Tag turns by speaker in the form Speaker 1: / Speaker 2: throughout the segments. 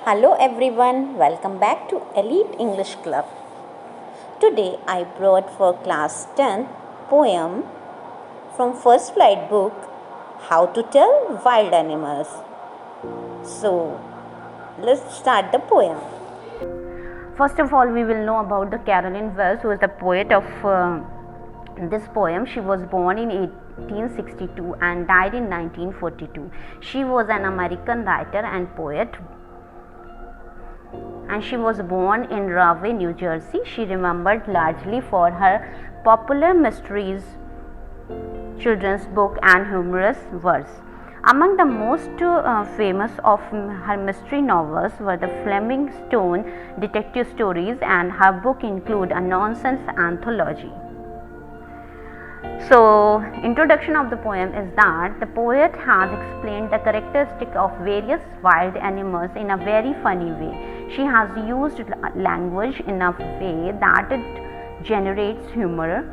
Speaker 1: Hello everyone, welcome back to Elite English Club. Today I brought for class 10 poem from First Flight book How to Tell Wild Animals. So let's start the poem.
Speaker 2: First of all, we will know about the Carolyn Wells, who is the poet of this poem. She was born in 1862 and died in 1942. She was an American writer and poet, and she was born in Rahway, New Jersey. She remembered largely for her popular mysteries, children's book, and humorous verse. Among the most famous of her mystery novels were the Fleming Stone detective stories, and her book include a nonsense anthology. So, introduction of the poem is that the poet has explained the characteristic of various wild animals in a very funny way. She has used language in a way that it generates humor.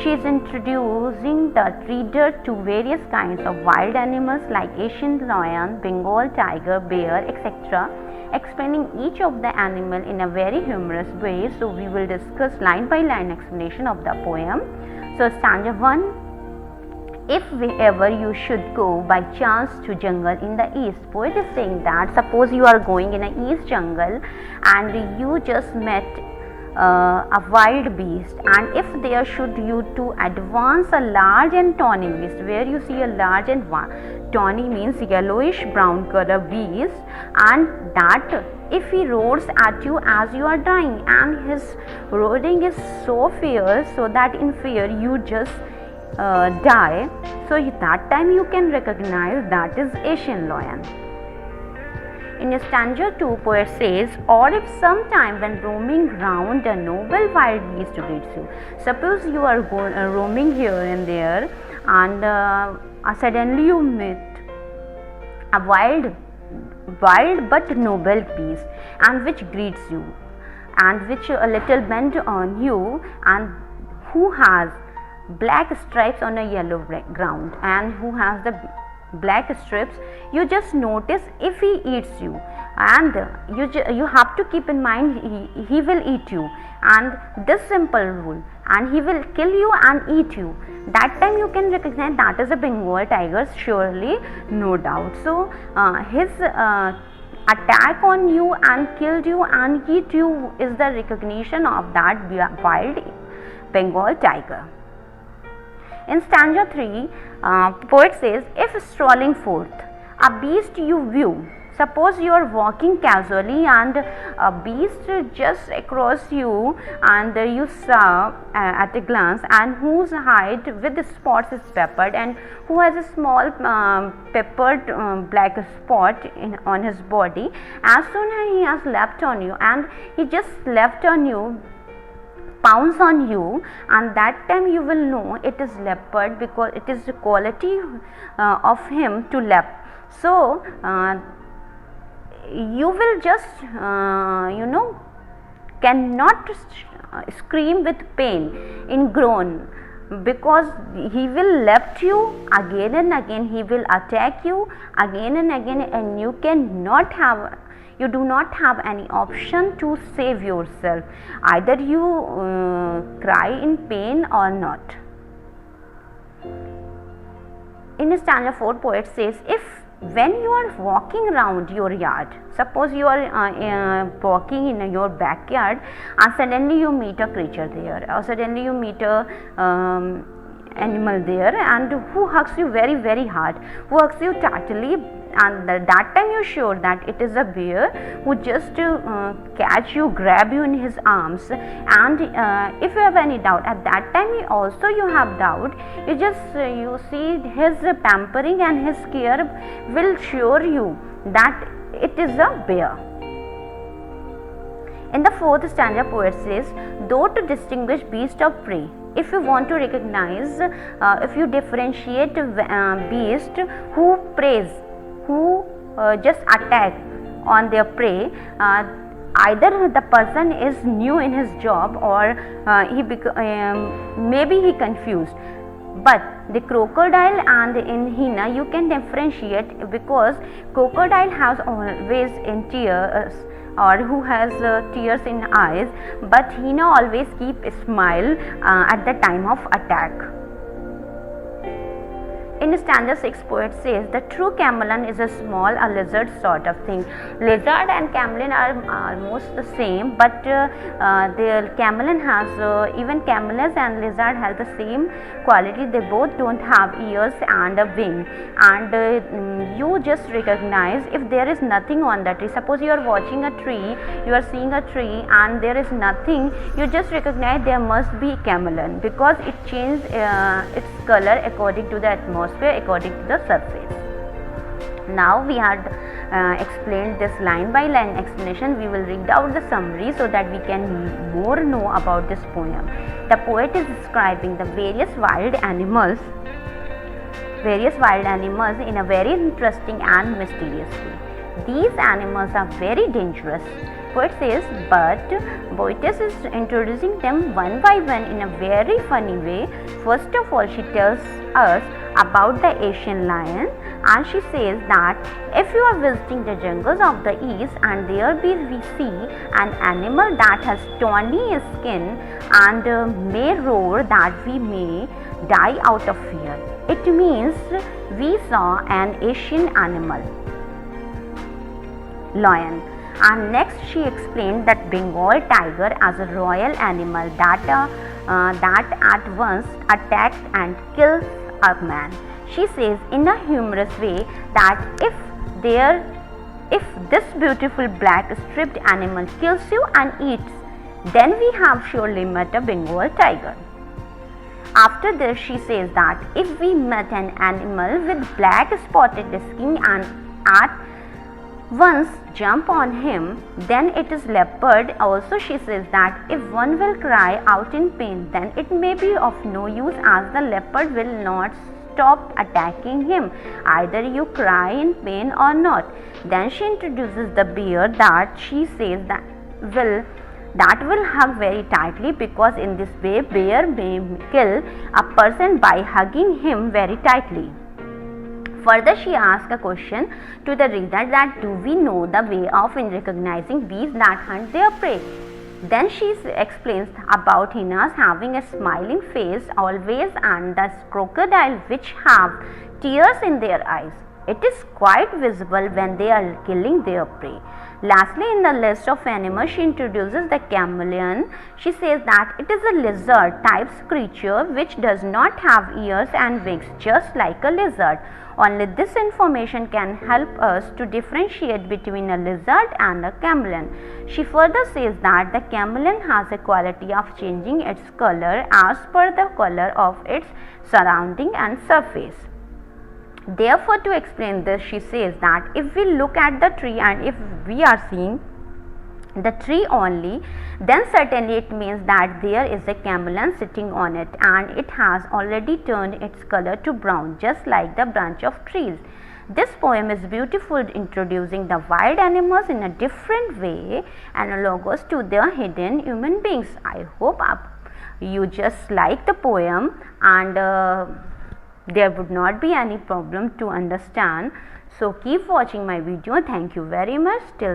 Speaker 2: She is introducing the reader to various kinds of wild animals like Asian lion, Bengal tiger, bear, etc., explaining each of the animal in a very humorous way. So we will discuss line by line explanation of the poem. So stanza 1. If ever you should go by chance to jungle in the east. Poet is saying that suppose you are going in a east jungle and you just met a wild beast, and if there should you to advance a large and tawny beast, where you see a large and tawny means yellowish brown color beast, and that if he roars at you as you are dying, and his roaring is so fierce so that in fear you just die, so that time you can recognize that is Asian lion. In stanza 2, poet says, or if sometime when roaming round a noble wild beast greets you. Suppose you are roaming here and there, and suddenly you meet a wild but noble beast, and which greets you, and which a little bent on you, and who has black stripes on a yellow ground, and who has the black strips. You just notice if he eats you, and you have to keep in mind he will eat you, and this simple rule, and he will kill you and eat you. That time you can recognize that is a Bengal tiger, surely, no doubt. So his attack on you and killed you and eat you is the recognition of that wild Bengal tiger. In stanza 3, poet says, if strolling forth, a beast you view. Suppose you are walking casually and a beast just across you, and you saw at a glance, and whose hide with spots is peppered, and who has a small peppered black spot on his body. As soon as he has leapt on you, and he just leapt on you, pounce on you, and that time you will know it is leopard, because it is the quality of him to leap. So you will just cannot scream with pain in groan, because he will leap you again and again, he will attack you again and again, and you do not have any option to save yourself. Either you cry in pain or not. In stanza 4, poet says, if when you are walking around your yard, suppose you are walking in your backyard, and suddenly you meet a creature there, or suddenly you meet a animal there, and who hugs you very very hard, who hugs you tightly, and that time you are sure that it is a bear who just catch you, grab you in his arms, and if you have any doubt at that time also you have doubt, you just you see his pampering and his care will assure you that it is a bear. In the 4th stanza, poet says, though to distinguish beast of prey, if you want to recognize, if you differentiate beast who preys, who just attack on their prey, either the person is new in his job, or maybe he confused. But the crocodile and in hyena you can differentiate, because crocodile has always in tears, or who has tears in eyes, but hyena always keep a smile at the time of attack. In stanza 6, poet says the true chameleon is a small, a lizard sort of thing. Lizard and chameleon are almost the same, but the chameleon has even chameleons and lizard have the same quality. They both don't have ears and a wing, and you just recognize if there is nothing on the tree. Suppose you are watching a tree, you are seeing a tree and there is nothing, you just recognize there must be chameleon, because it changes its color according to the atmosphere, according to the surface. Now we had explained this line by line explanation. We will read out the summary so that we can more know about this poem. The poet is describing the various wild animals in a very interesting and mysterious way. These animals are very dangerous, poet says, but poetess is introducing them one by one in a very funny way. First of all, she tells us about the Asian lion, and she says that if you are visiting the jungles of the east and there we see an animal that has tawny skin and may roar, that we may die out of fear. It means we saw an Asian animal, lion. And next she explained that Bengal tiger as a royal animal that at once attacks and kills a man. She says in a humorous way that if this beautiful black striped animal kills you and eats, then we have surely met a Bengal tiger. After this, she says that if we met an animal with black spotted skin and at once jump on him, then it is leopard. Also she says that if one will cry out in pain, then it may be of no use, as the leopard will not stop attacking him, either you cry in pain or not. Then she introduces the bear that she says that will hug very tightly, because in this way bear may kill a person by hugging him very tightly. Further, she asks a question to the reader that do we know the way of in recognizing beasts that hunt their prey? Then she explains about hyenas having a smiling face always, and the crocodile which have tears in their eyes. It is quite visible when they are killing their prey. Lastly, in the list of animals, she introduces the chameleon. She says that it is a lizard type creature which does not have ears and wings, just like a lizard. Only this information can help us to differentiate between a lizard and a chameleon. She further says that the chameleon has a quality of changing its color as per the color of its surrounding and surface. Therefore, to explain this, she says that if we look at the tree and if we are seeing the tree only, then certainly it means that there is a chameleon sitting on it and it has already turned its color to brown, just like the branch of trees. This poem is beautiful, introducing the wild animals in a different way, analogous to their hidden human beings. I hope you just like the poem and there would not be any problem to understand. So keep watching my video. Thank you very much. Till